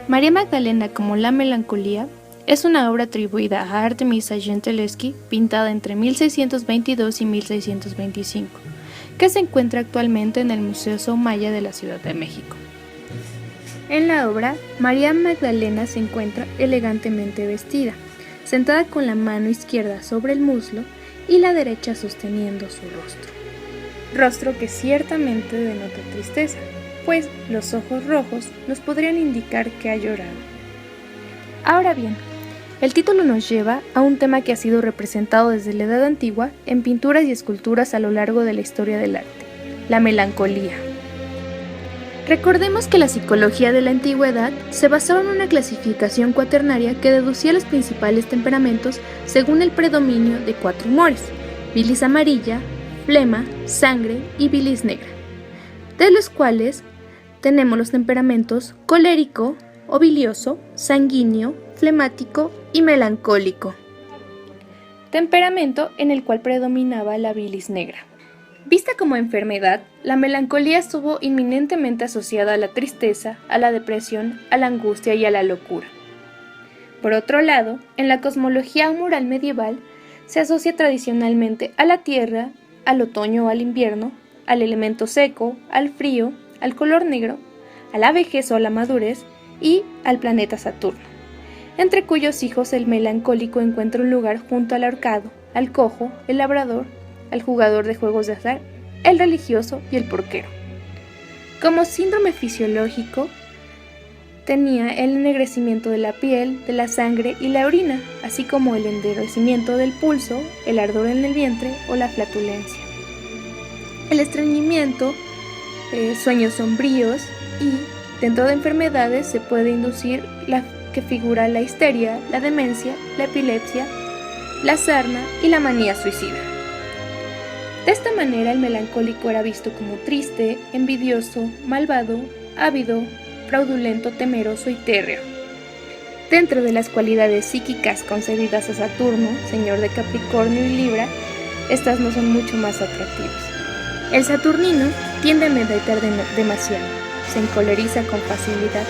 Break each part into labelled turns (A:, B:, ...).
A: María Magdalena como la melancolía es una obra atribuida a Artemisa Gentileschi, pintada entre 1622 y 1625, que se encuentra actualmente en el Museo Soumaya de la Ciudad de México. En la obra, María Magdalena se encuentra elegantemente vestida, sentada con la mano izquierda sobre el muslo y la derecha sosteniendo su rostro que ciertamente denota tristeza, pues los ojos rojos nos podrían indicar que ha llorado. Ahora bien, el título nos lleva a un tema que ha sido representado desde la Edad Antigua en pinturas y esculturas a lo largo de la historia del arte, la melancolía. Recordemos que la psicología de la antigüedad se basaba en una clasificación cuaternaria que deducía los principales temperamentos según el predominio de 4 humores: bilis amarilla, flema, sangre y bilis negra, de los cuales tenemos los temperamentos colérico o bilioso, sanguíneo, flemático y melancólico. Temperamento en el cual predominaba la bilis negra. Vista como enfermedad, la melancolía estuvo inminentemente asociada a la tristeza, a la depresión, a la angustia y a la locura. Por otro lado, en la cosmología moral medieval se asocia tradicionalmente a la tierra, al otoño o al invierno, al elemento seco, al frío, al color negro, a la vejez o a la madurez y al planeta Saturno, entre cuyos hijos el melancólico encuentra un lugar junto al ahorcado, al cojo, el labrador, al jugador de juegos de azar, el religioso y el porquero. Como síndrome fisiológico, tenía el ennegrecimiento de la piel, de la sangre y la orina, así como el endurecimiento del pulso, el ardor en el vientre o la flatulencia. El estreñimiento, sueños sombríos y, dentro de enfermedades, se puede inducir la que figura la histeria, la demencia, la epilepsia, la sarna y la manía suicida. De esta manera, el melancólico era visto como triste, envidioso, malvado, ávido, fraudulento, temeroso y térreo. Dentro de las cualidades psíquicas concedidas a Saturno, señor de Capricornio y Libra, estas no son mucho más atractivas. El saturnino tiende a meditar demasiado, se encoleriza con facilidad,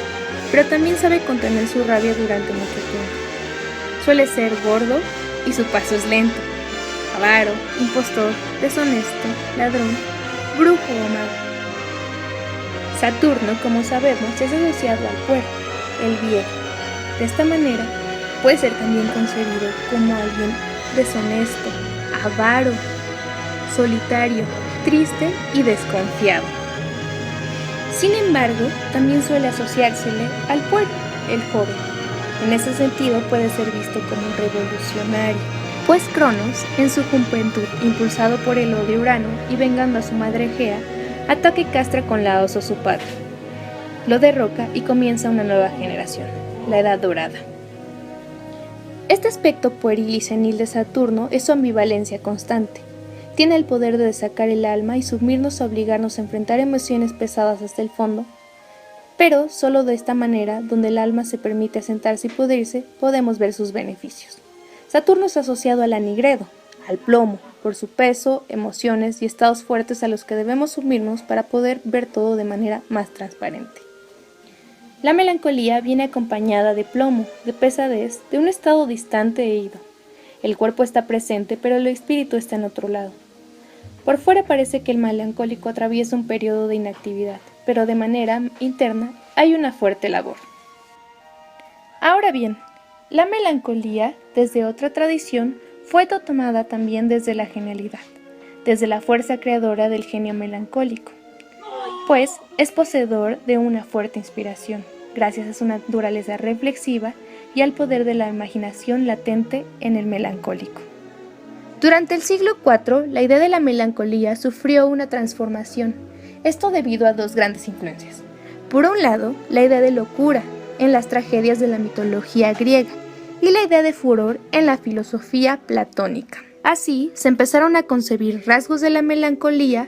A: pero también sabe contener su rabia durante mucho tiempo. Suele ser gordo y su paso es lento, avaro, impostor, deshonesto, ladrón, brujo o mago. Saturno, como sabemos, es asociado al puerco, el viejo. De esta manera, puede ser también concebido como alguien deshonesto, avaro, solitario, triste y desconfiado. Sin embargo, también suele asociársele al puerco, el joven. En ese sentido puede ser visto como un revolucionario, pues Cronos, en su juventud, impulsado por el odio de Urano y vengando a su madre Gea, ataca y castra con Laos a su padre. Lo derroca y comienza una nueva generación, la Edad Dorada. Este aspecto pueril y senil de Saturno es su ambivalencia constante. Tiene el poder de desacar el alma y sumirnos a obligarnos a enfrentar emociones pesadas hasta el fondo, pero solo de esta manera, donde el alma se permite asentarse y pudrirse, podemos ver sus beneficios. Saturno es asociado al anigredo, al plomo, por su peso, emociones y estados fuertes a los que debemos sumirnos para poder ver todo de manera más transparente. La melancolía viene acompañada de plomo, de pesadez, de un estado distante e ido. El cuerpo está presente, pero el espíritu está en otro lado. Por fuera parece que el melancólico atraviesa un periodo de inactividad, pero de manera interna hay una fuerte labor. Ahora bien, la melancolía, desde otra tradición, fue tomada también desde la genialidad, desde la fuerza creadora del genio melancólico, pues es poseedor de una fuerte inspiración, gracias a su naturaleza reflexiva y al poder de la imaginación latente en el melancólico. Durante el siglo IV, la idea de la melancolía sufrió una transformación, esto debido a dos grandes influencias. Por un lado, la idea de locura en las tragedias de la mitología griega y la idea de furor en la filosofía platónica. Así, se empezaron a concebir rasgos de la melancolía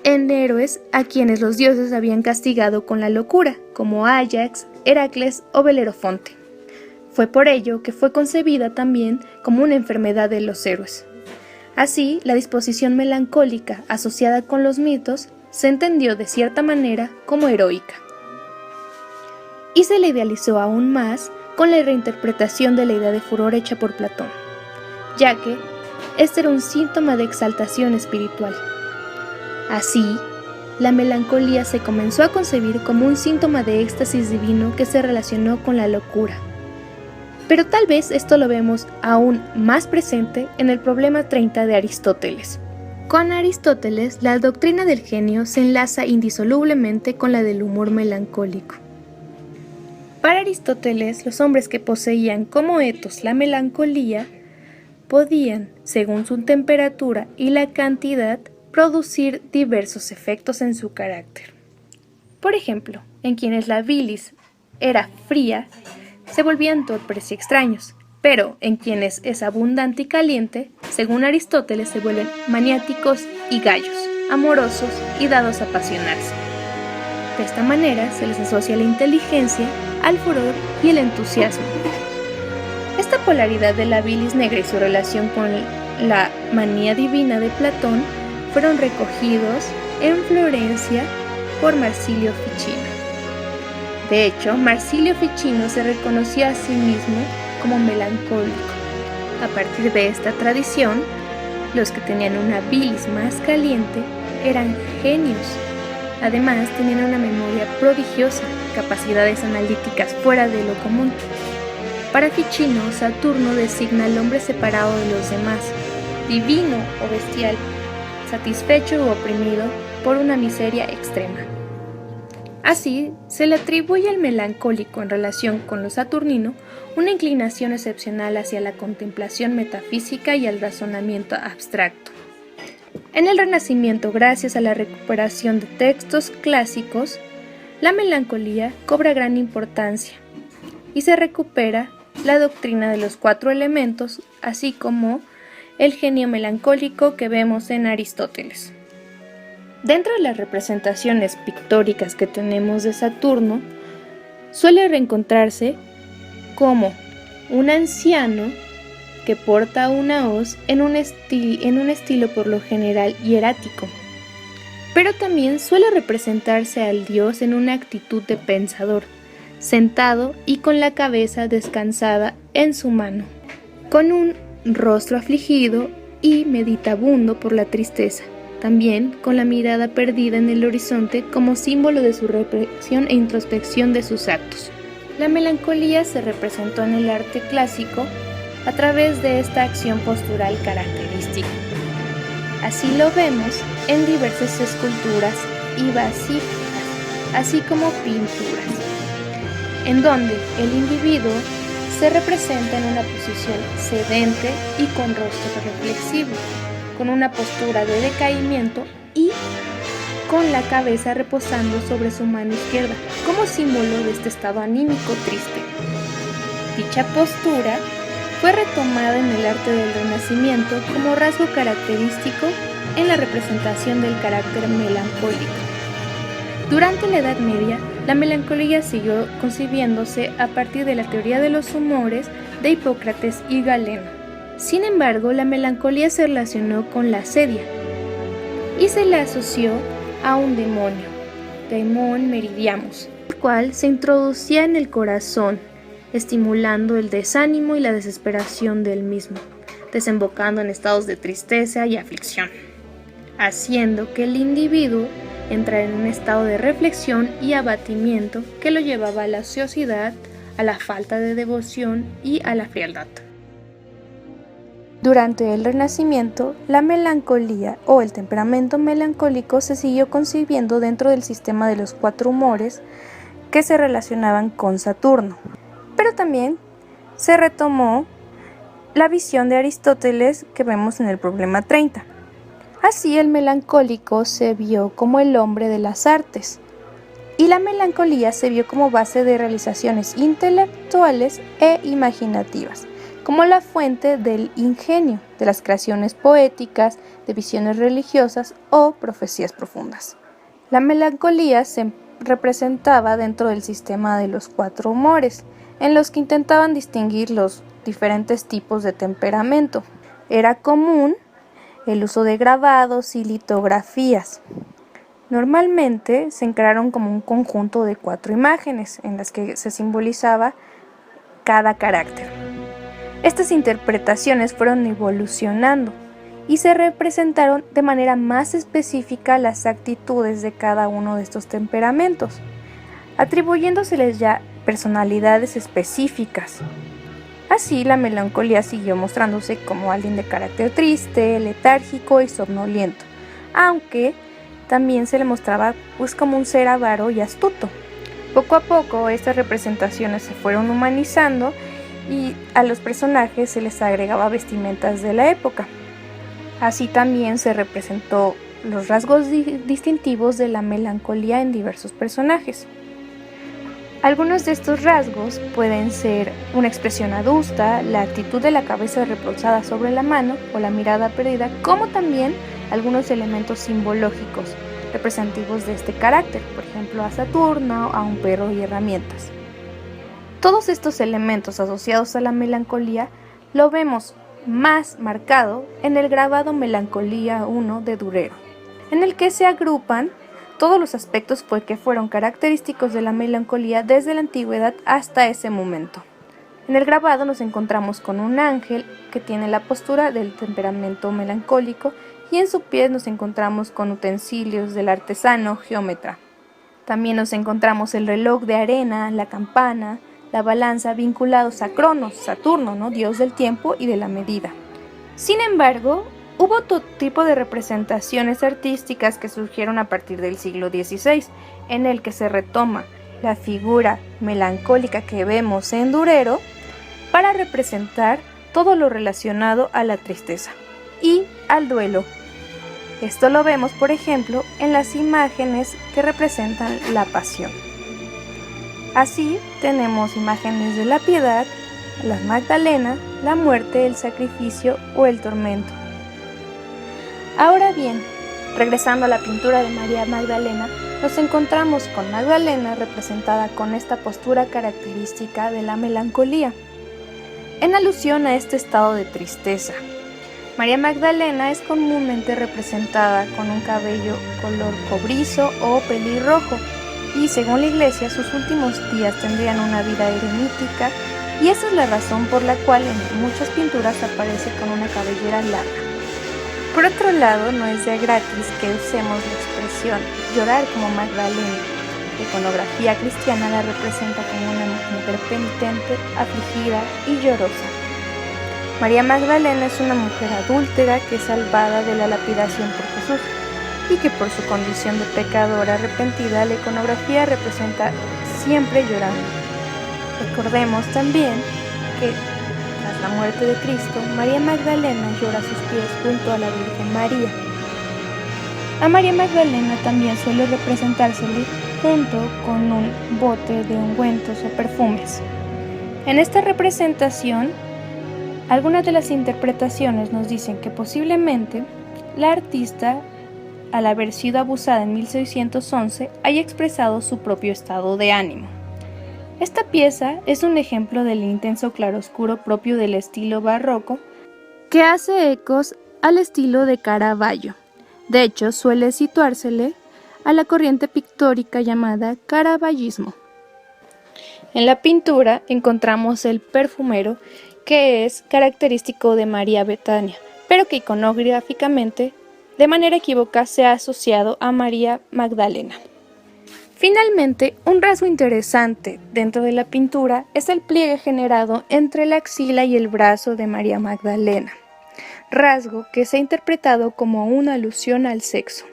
A: en héroes a quienes los dioses habían castigado con la locura, como Áyax, Heracles o Belerofonte. Fue por ello que fue concebida también como una enfermedad de los héroes. Así, la disposición melancólica asociada con los mitos se entendió de cierta manera como heroica. y se le idealizó aún más con la reinterpretación de la idea de furor hecha por Platón, ya que este era un síntoma de exaltación espiritual. Así, la melancolía se comenzó a concebir como un síntoma de éxtasis divino que se relacionó con la locura. Pero tal vez esto lo vemos aún más presente en el problema 30 de Aristóteles. Con Aristóteles, la doctrina del genio se enlaza indisolublemente con la del humor melancólico. Para Aristóteles, los hombres que poseían como etos la melancolía podían, según su temperatura y la cantidad, producir diversos efectos en su carácter. Por ejemplo, en quienes la bilis era fría, se volvían torpes y extraños, pero en quienes es abundante y caliente, según Aristóteles, se vuelven maniáticos y gallos, amorosos y dados a apasionarse. De esta manera se les asocia la inteligencia al furor y el entusiasmo. Esta polaridad de la bilis negra y su relación con la manía divina de Platón fueron recogidos en Florencia por Marsilio Ficino. De hecho, Marsilio Ficino se reconocía a sí mismo como melancólico. A partir de esta tradición, los que tenían una bilis más caliente eran genios. Además, tenían una memoria prodigiosa, capacidades analíticas fuera de lo común. Para Ficino, Saturno designa al hombre separado de los demás, divino o bestial, satisfecho u oprimido por una miseria extrema. Así, se le atribuye al melancólico en relación con lo saturnino una inclinación excepcional hacia la contemplación metafísica y al razonamiento abstracto. En el Renacimiento, gracias a la recuperación de textos clásicos, la melancolía cobra gran importancia y se recupera la doctrina de los 4 elementos, así como el genio melancólico que vemos en Aristóteles. Dentro de las representaciones pictóricas que tenemos de Saturno, suele reencontrarse como un anciano que porta una hoz en un estilo por lo general hierático, pero también suele representarse al dios en una actitud de pensador, sentado y con la cabeza descansada en su mano, con un rostro afligido y meditabundo por la tristeza, también con la mirada perdida en el horizonte como símbolo de su reflexión e introspección de sus actos. La melancolía se representó en el arte clásico a través de esta acción postural característica. Así lo vemos en diversas esculturas y vasijas, así como pinturas, en donde el individuo se representa en una posición sedente y con rostro reflexivo, con una postura de decaimiento y con la cabeza reposando sobre su mano izquierda, como símbolo de este estado anímico triste. Dicha postura fue retomada en el arte del Renacimiento como rasgo característico en la representación del carácter melancólico. Durante la Edad Media, la melancolía siguió concibiéndose a partir de la teoría de los humores de Hipócrates y Galeno. Sin embargo, la melancolía se relacionó con la sedia y se la asoció a un demonio, Daemon Meridiamus, el cual se introducía en el corazón, estimulando el desánimo y la desesperación del mismo, desembocando en estados de tristeza y aflicción, haciendo que el individuo entrara en un estado de reflexión y abatimiento que lo llevaba a la ociosidad, a la falta de devoción y a la frialdad. Durante el Renacimiento, la melancolía o el temperamento melancólico se siguió concibiendo dentro del sistema de los 4 humores que se relacionaban con Saturno. Pero también se retomó la visión de Aristóteles que vemos en el problema 30. Así, el melancólico se vio como el hombre de las artes y la melancolía se vio como base de realizaciones intelectuales e imaginativas, como la fuente del ingenio, de las creaciones poéticas, de visiones religiosas o profecías profundas. La melancolía se representaba dentro del sistema de los 4 humores, en los que intentaban distinguir los diferentes tipos de temperamento. Era común el uso de grabados y litografías. Normalmente se encargaron como un conjunto de 4 imágenes en las que se simbolizaba cada carácter. Estas interpretaciones fueron evolucionando y se representaron de manera más específica las actitudes de cada uno de estos temperamentos, atribuyéndoseles ya personalidades específicas. Así, la melancolía siguió mostrándose como alguien de carácter triste, letárgico y somnoliento, aunque también se le mostraba como un ser avaro y astuto. Poco a poco, estas representaciones se fueron humanizando y a los personajes se les agregaba vestimentas de la época. Así también se representó los rasgos distintivos de la melancolía en diversos personajes. Algunos de estos rasgos pueden ser una expresión adusta, la actitud de la cabeza reposada sobre la mano o la mirada perdida, como también algunos elementos simbológicos representativos de este carácter, por ejemplo a Saturno, a un perro y herramientas. Todos estos elementos asociados a la melancolía lo vemos más marcado en el grabado Melancolía I de Durero, en el que se agrupan todos los aspectos que fueron característicos de la melancolía desde la antigüedad hasta ese momento. En el grabado nos encontramos con un ángel que tiene la postura del temperamento melancólico y en su pie nos encontramos con utensilios del artesano geómetra. También nos encontramos el reloj de arena, la campana, la balanza vinculados a Cronos, Saturno, dios del tiempo y de la medida. Sin embargo, hubo otro tipo de representaciones artísticas que surgieron a partir del siglo XVI, en el que se retoma la figura melancólica que vemos en Durero para representar todo lo relacionado a la tristeza y al duelo. Esto lo vemos, por ejemplo, en las imágenes que representan la pasión. Así tenemos imágenes de la piedad, la Magdalena, la muerte, el sacrificio o el tormento. Ahora bien, regresando a la pintura de María Magdalena, nos encontramos con Magdalena representada con esta postura característica de la melancolía, en alusión a este estado de tristeza. María Magdalena es comúnmente representada con un cabello color cobrizo o pelirrojo, y según la iglesia sus últimos días tendrían una vida eremítica, y esa es la razón por la cual en muchas pinturas aparece con una cabellera larga. Por otro lado, no es de gratis que usemos la expresión llorar como Magdalena. La iconografía cristiana la representa como una mujer penitente, afligida y llorosa. María Magdalena es una mujer adúltera que es salvada de la lapidación por Jesús y que por su condición de pecadora arrepentida la iconografía representa siempre llorando. Recordemos también que tras la muerte de Cristo, María Magdalena llora a sus pies junto a la Virgen María. A María Magdalena también suele representársele junto con un bote de ungüentos o perfumes. En esta representación, algunas de las interpretaciones nos dicen que posiblemente la artista, al haber sido abusada en 1611, haya expresado su propio estado de ánimo. Esta pieza es un ejemplo del intenso claroscuro propio del estilo barroco, que hace ecos al estilo de Caravaggio. De hecho, suele situársele a la corriente pictórica llamada Caravaggismo. En la pintura encontramos el perfumero, que es característico de María Betania, pero que iconográficamente, de manera equívoca, se ha asociado a María Magdalena. Finalmente, un rasgo interesante dentro de la pintura es el pliegue generado entre la axila y el brazo de María Magdalena, rasgo que se ha interpretado como una alusión al sexo.